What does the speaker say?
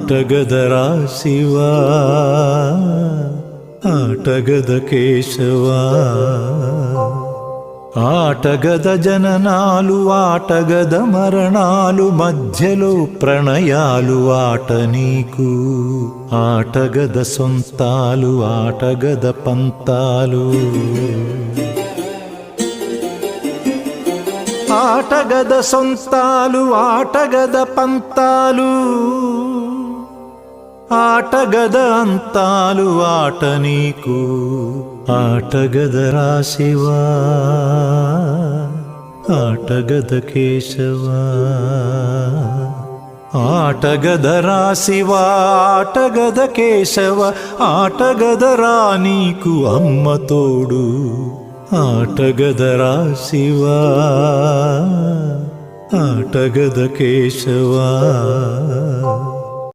ఆటగదరా శివా ఆటగద కేశవా ఆటగద జననాలు ఆటగద మరణాలు మధ్యలో ప్రణయాలు ఆట నీకు ఆటగద సొంతాలు ఆటగద పంతాలు ఆటగద సొంతాలు ఆటగద పంతాలు ఆటగద అంతాలు ఆట నీకు ఆటగదరా శివా ఆటగద కేశవా ఆటగదరా శివా ఆటగద కేశవ ఆటగదరా నీకు అమ్మ తోడు ఆటగదరా శివా ఆటగద కేశవా